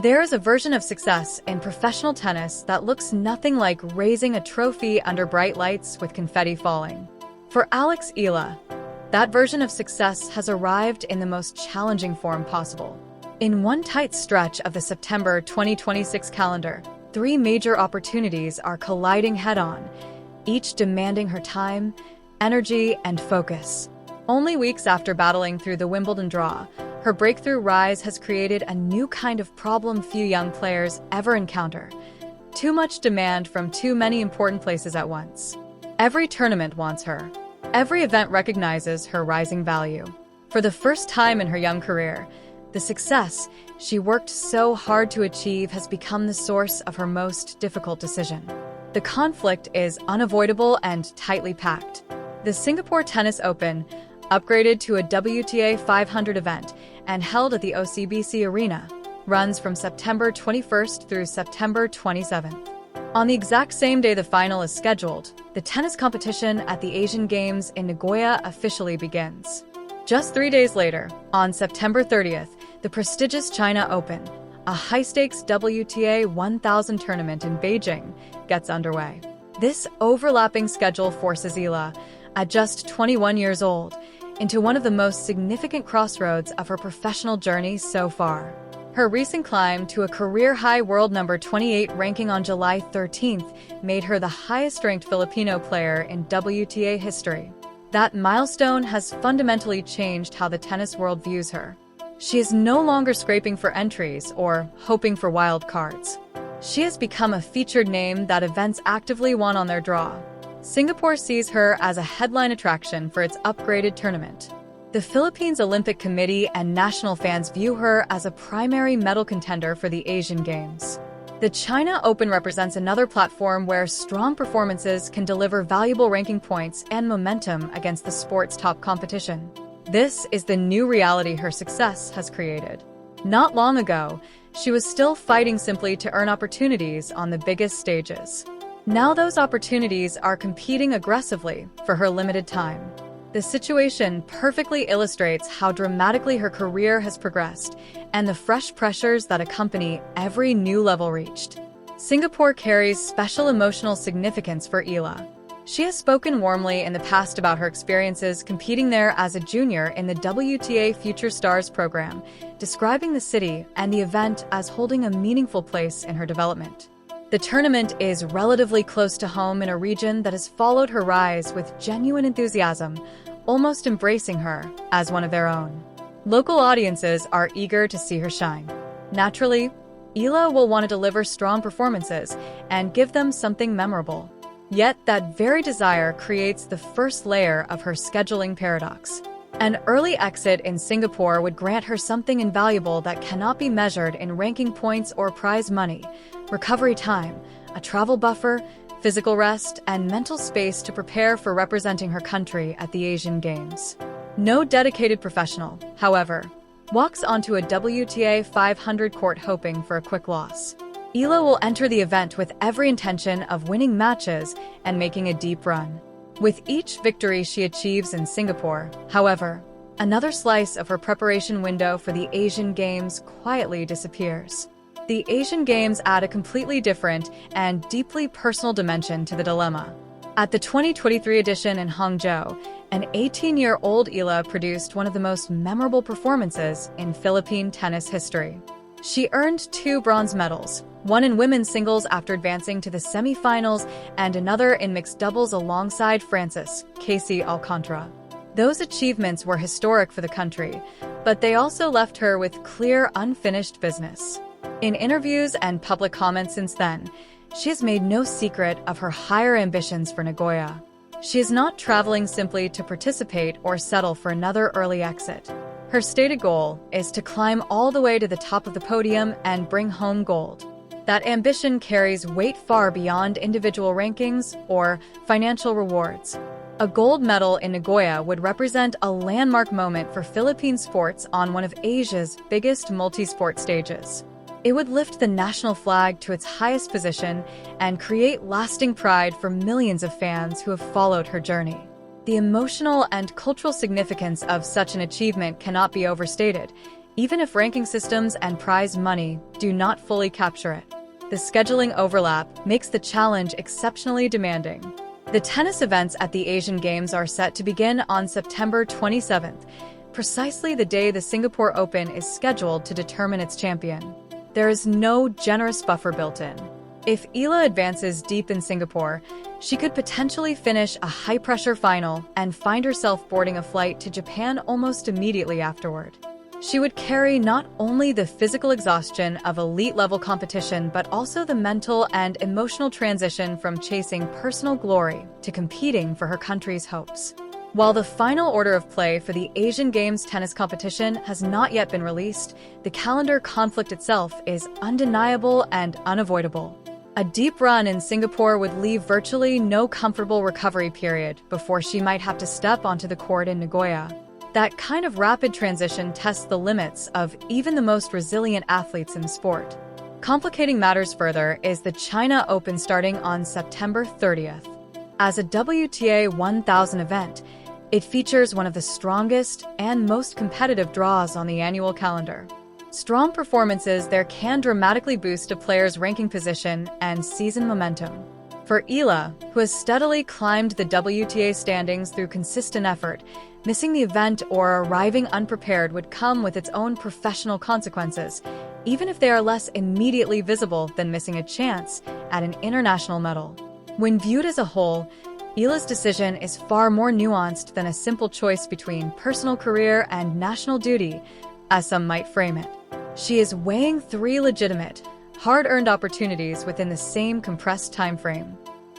There is a version of success in professional tennis that looks nothing like raising a trophy under bright lights with confetti falling. For Alex Eala, that version of success has arrived in the most challenging form possible. In one tight stretch of the September 2026 calendar, 3 major opportunities are colliding head-on, each demanding her time, energy, and focus. Only weeks after battling through the Wimbledon draw, her breakthrough rise has created a new kind of problem few young players ever encounter: too much demand from too many important places at once. Every tournament wants her. Every event recognizes her rising value. For the first time in her young career, the success she worked so hard to achieve has become the source of her most difficult decision. The conflict is unavoidable and tightly packed. The Singapore Tennis Open, upgraded to a WTA 500 event and held at the OCBC Arena, runs from September 21st through September 27th. On the exact same day the final is scheduled, the tennis competition at the Asian Games in Nagoya officially begins. Just 3 days later, on September 30th, the prestigious China Open, a high-stakes WTA 1000 tournament in Beijing, gets underway. This overlapping schedule forces Eala, at just 21 years old, into one of the most significant crossroads of her professional journey so far. Her recent climb to a career-high world number 28 ranking on July 13th made her the highest-ranked Filipino player in WTA history. That milestone has fundamentally changed how the tennis world views her. She is no longer scraping for entries or hoping for wild cards. She has become a featured name that events actively want on their draw. Singapore sees her as a headline attraction for its upgraded tournament. The Philippines Olympic Committee and national fans view her as a primary medal contender for the Asian Games. The China Open represents another platform where strong performances can deliver valuable ranking points and momentum against the sport's top competition. This is the new reality her success has created. Not long ago, she was still fighting simply to earn opportunities on the biggest stages. Now those opportunities are competing aggressively for her limited time. The situation perfectly illustrates how dramatically her career has progressed and the fresh pressures that accompany every new level reached. Singapore carries special emotional significance for Eala. She has spoken warmly in the past about her experiences competing there as a junior in the WTA Future Stars program, describing the city and the event as holding a meaningful place in her development. The tournament is relatively close to home in a region that has followed her rise with genuine enthusiasm, almost embracing her as one of their own. Local audiences are eager to see her shine. Naturally, Eala will want to deliver strong performances and give them something memorable. Yet that very desire creates the first layer of her scheduling paradox. An early exit in Singapore would grant her something invaluable that cannot be measured in ranking points or prize money: recovery time, a travel buffer, physical rest, and mental space to prepare for representing her country at the Asian Games. No dedicated professional, however, walks onto a WTA 500 court hoping for a quick loss. Eala will enter the event with every intention of winning matches and making a deep run. With each victory she achieves in Singapore, however, another slice of her preparation window for the Asian Games quietly disappears. The Asian Games add a completely different and deeply personal dimension to the dilemma. At the 2023 edition in Hangzhou, an 18-year-old Eala produced one of the most memorable performances in Philippine tennis history. She earned 2 bronze medals, one in women's singles after advancing to the semi-finals and another in mixed doubles alongside Francis Casey Alcantara. Those achievements were historic for the country, but they also left her with clear unfinished business. In interviews and public comments since then, she has made no secret of her higher ambitions for Nagoya. She is not traveling simply to participate or settle for another early exit. Her stated goal is to climb all the way to the top of the podium and bring home gold. That ambition carries weight far beyond individual rankings or financial rewards. A gold medal in Nagoya would represent a landmark moment for Philippine sports on one of Asia's biggest multi-sport stages. It would lift the national flag to its highest position and create lasting pride for millions of fans who have followed her journey. The emotional and cultural significance of such an achievement cannot be overstated. even if ranking systems and prize money do not fully capture it. The scheduling overlap makes the challenge exceptionally demanding. The tennis events at the Asian Games are set to begin on September 27th, precisely the day the Singapore Open is scheduled to determine its champion. There is no generous buffer built in. If Eala advances deep in Singapore, she could potentially finish a high-pressure final and find herself boarding a flight to Japan almost immediately afterward. She would carry not only the physical exhaustion of elite-level competition, but also the mental and emotional transition from chasing personal glory to competing for her country's hopes. While the final order of play for the Asian Games tennis competition has not yet been released, the calendar conflict itself is undeniable and unavoidable. A deep run in Singapore would leave virtually no comfortable recovery period before she might have to step onto the court in Nagoya. That kind of rapid transition tests the limits of even the most resilient athletes in sport. Complicating matters further is the China Open starting on September 30th. As a WTA 1000 event, it features one of the strongest and most competitive draws on the annual calendar. Strong performances there can dramatically boost a player's ranking position and season momentum. For Eala, who has steadily climbed the WTA standings through consistent effort, missing the event or arriving unprepared would come with its own professional consequences, even if they are less immediately visible than missing a chance at an international medal. When viewed as a whole, Eala's decision is far more nuanced than a simple choice between personal career and national duty, as some might frame it. She is weighing three legitimate, hard-earned opportunities within the same compressed time frame.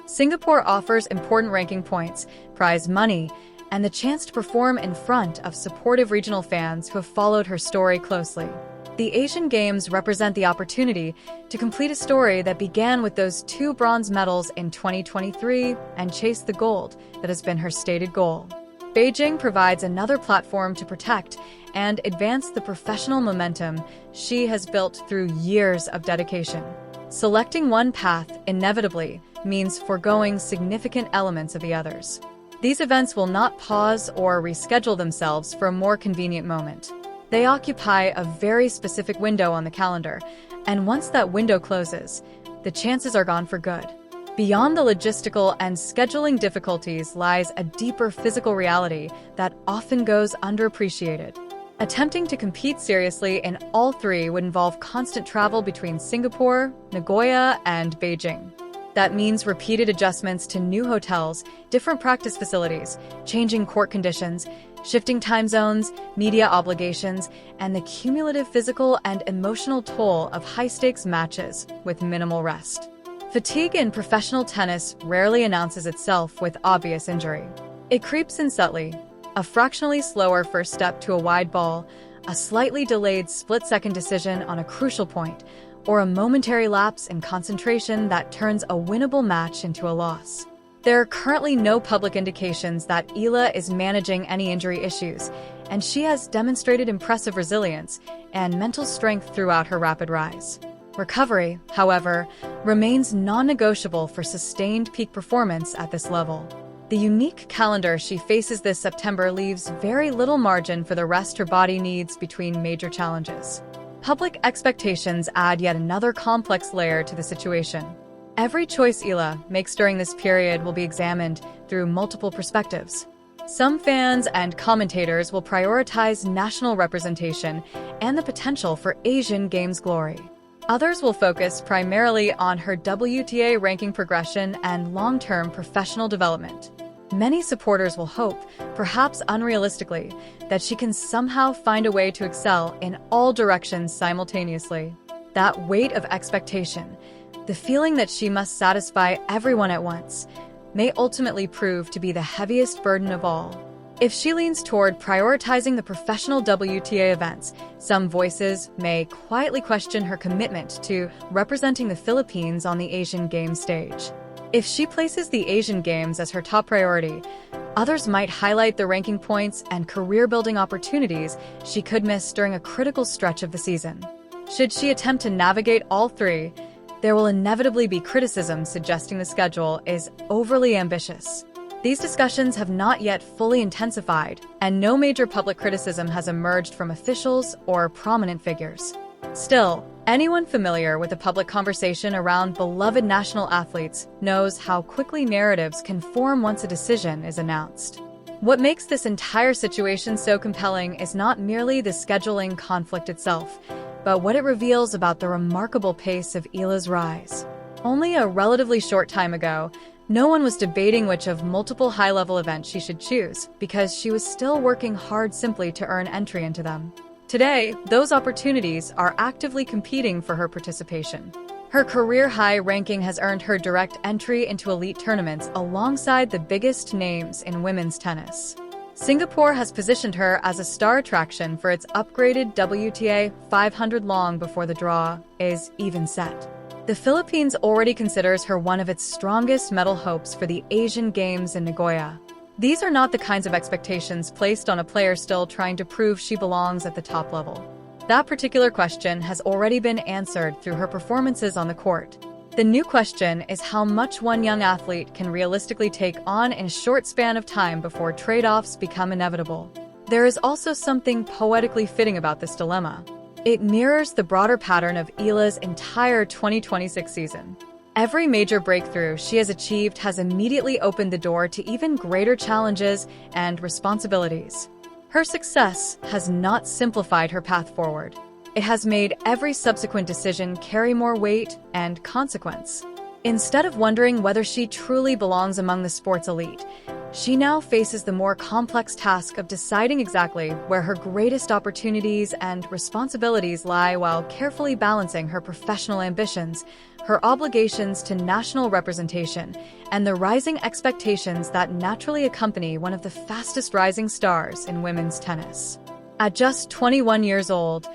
Singapore offers important ranking points, prize money, and the chance to perform in front of supportive regional fans who have followed her story closely. The Asian Games represent the opportunity to complete a story that began with those 2 bronze medals in 2023 and chase the gold that has been her stated goal. Beijing provides another platform to protect and advance the professional momentum she has built through years of dedication. Selecting one path inevitably means foregoing significant elements of the others. These events will not pause or reschedule themselves for a more convenient moment. They occupy a very specific window on the calendar, and once that window closes, the chances are gone for good. Beyond the logistical and scheduling difficulties lies a deeper physical reality that often goes underappreciated. Attempting to compete seriously in all 3 would involve constant travel between Singapore, Nagoya, and Beijing. That means repeated adjustments to new hotels, different practice facilities, changing court conditions, shifting time zones, media obligations, and the cumulative physical and emotional toll of high-stakes matches with minimal rest. Fatigue in professional tennis rarely announces itself with obvious injury. It creeps in subtly, a fractionally slower first step to a wide ball, a slightly delayed split-second decision on a crucial point, or a momentary lapse in concentration that turns a winnable match into a loss. There are currently no public indications that Eala is managing any injury issues, and she has demonstrated impressive resilience and mental strength throughout her rapid rise. Recovery, however, remains non-negotiable for sustained peak performance at this level. The unique calendar she faces this September leaves very little margin for the rest her body needs between major challenges. Public expectations add yet another complex layer to the situation. Every choice Eala makes during this period will be examined through multiple perspectives. Some fans and commentators will prioritize national representation and the potential for Asian Games glory. Others will focus primarily on her WTA ranking progression and long-term professional development. Many supporters will hope, perhaps unrealistically, that she can somehow find a way to excel in all directions simultaneously. That weight of expectation, the feeling that she must satisfy everyone at once, may ultimately prove to be the heaviest burden of all. If she leans toward prioritizing the professional WTA events, some voices may quietly question her commitment to representing the Philippines on the Asian Games stage. If she places the Asian Games as her top priority, others might highlight the ranking points and career-building opportunities she could miss during a critical stretch of the season. Should she attempt to navigate all 3, there will inevitably be criticism suggesting the schedule is overly ambitious. These discussions have not yet fully intensified, and no major public criticism has emerged from officials or prominent figures. Still, anyone familiar with the public conversation around beloved national athletes knows how quickly narratives can form once a decision is announced. What makes this entire situation so compelling is not merely the scheduling conflict itself, but what it reveals about the remarkable pace of Eala's rise. Only a relatively short time ago, no one was debating which of multiple high-level events she should choose, because she was still working hard simply to earn entry into them. Today, those opportunities are actively competing for her participation. Her career-high ranking has earned her direct entry into elite tournaments alongside the biggest names in women's tennis. Singapore has positioned her as a star attraction for its upgraded WTA 500 long before the draw is even set. The Philippines already considers her one of its strongest medal hopes for the Asian Games in Nagoya. These are not the kinds of expectations placed on a player still trying to prove she belongs at the top level. That particular question has already been answered through her performances on the court. The new question is how much one young athlete can realistically take on in a short span of time before trade-offs become inevitable. There is also something poetically fitting about this dilemma. It mirrors the broader pattern of Eala's entire 2026 season. Every major breakthrough she has achieved has immediately opened the door to even greater challenges and responsibilities. Her success has not simplified her path forward. It has made every subsequent decision carry more weight and consequence. Instead of wondering whether she truly belongs among the sport's elite, she now faces the more complex task of deciding exactly where her greatest opportunities and responsibilities lie while carefully balancing her professional ambitions, her obligations to national representation, and the rising expectations that naturally accompany one of the fastest rising stars in women's tennis. At just 21 years old,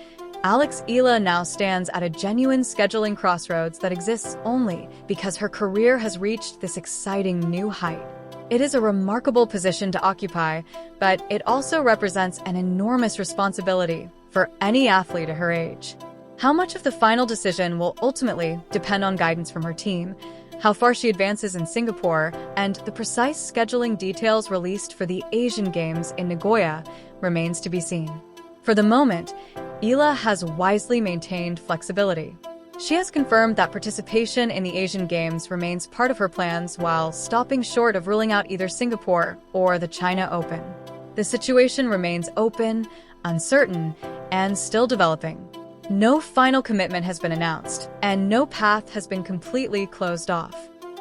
Alex Eala now stands at a genuine scheduling crossroads that exists only because her career has reached this exciting new height. It is a remarkable position to occupy, but it also represents an enormous responsibility for any athlete at her age. How much of the final decision will ultimately depend on guidance from her team, how far she advances in Singapore, and the precise scheduling details released for the Asian Games in Nagoya remains to be seen. For the moment, Eala has wisely maintained flexibility. She has confirmed that participation in the Asian Games remains part of her plans while stopping short of ruling out either Singapore or the China Open. The situation remains open, uncertain, and still developing. No final commitment has been announced, and no path has been completely closed off.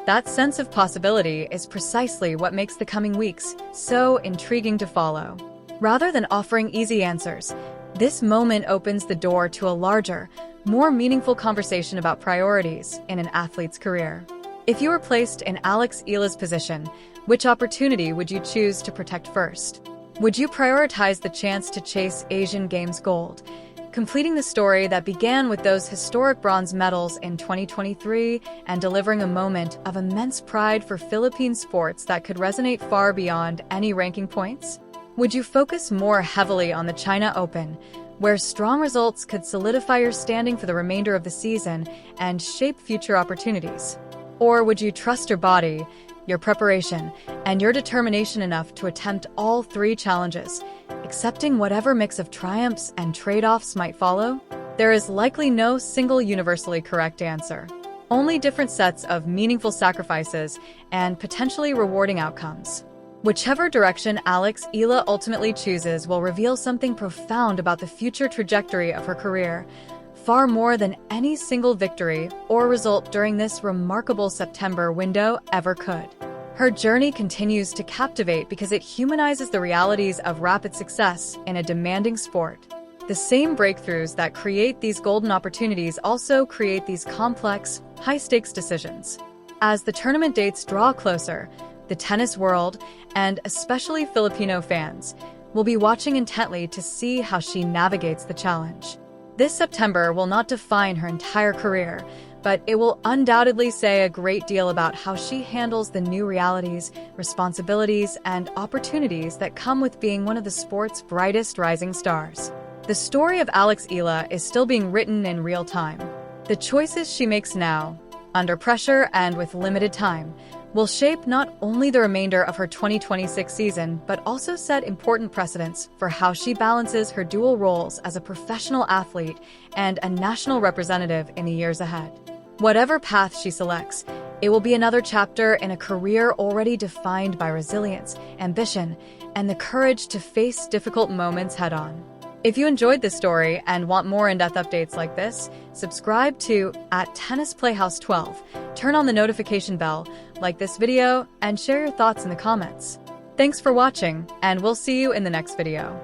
That sense of possibility is precisely what makes the coming weeks so intriguing to follow. Rather than offering easy answers, this moment opens the door to a larger, more meaningful conversation about priorities in an athlete's career. If you were placed in Alex Eala's position, which opportunity would you choose to protect first? Would you prioritize the chance to chase Asian Games gold, completing the story that began with those historic bronze medals in 2023 and delivering a moment of immense pride for Philippine sports that could resonate far beyond any ranking points? Would you focus more heavily on the China Open, where strong results could solidify your standing for the remainder of the season and shape future opportunities? Or would you trust your body, your preparation, and your determination enough to attempt all three challenges, accepting whatever mix of triumphs and trade-offs might follow? There is likely no single universally correct answer, only different sets of meaningful sacrifices and potentially rewarding outcomes. Whichever direction Alex Eala ultimately chooses will reveal something profound about the future trajectory of her career, far more than any single victory or result during this remarkable September window ever could. Her journey continues to captivate because it humanizes the realities of rapid success in a demanding sport. The same breakthroughs that create these golden opportunities also create these complex, high-stakes decisions. As the tournament dates draw closer, the tennis world, and especially Filipino fans, will be watching intently to see how she navigates the challenge. This September will not define her entire career, but it will undoubtedly say a great deal about how she handles the new realities, responsibilities, and opportunities that come with being one of the sport's brightest rising stars. The story of Alex Eala is still being written in real time. The choices she makes now, under pressure and with limited time, will shape not only the remainder of her 2026 season, but also set important precedents for how she balances her dual roles as a professional athlete and a national representative in the years ahead. Whatever path she selects, it will be another chapter in a career already defined by resilience, ambition, and the courage to face difficult moments head-on. If you enjoyed this story and want more in-depth updates like this, subscribe to @TennisPlayhouse12, turn on the notification bell, like this video, and share your thoughts in the comments. Thanks for watching, and we'll see you in the next video.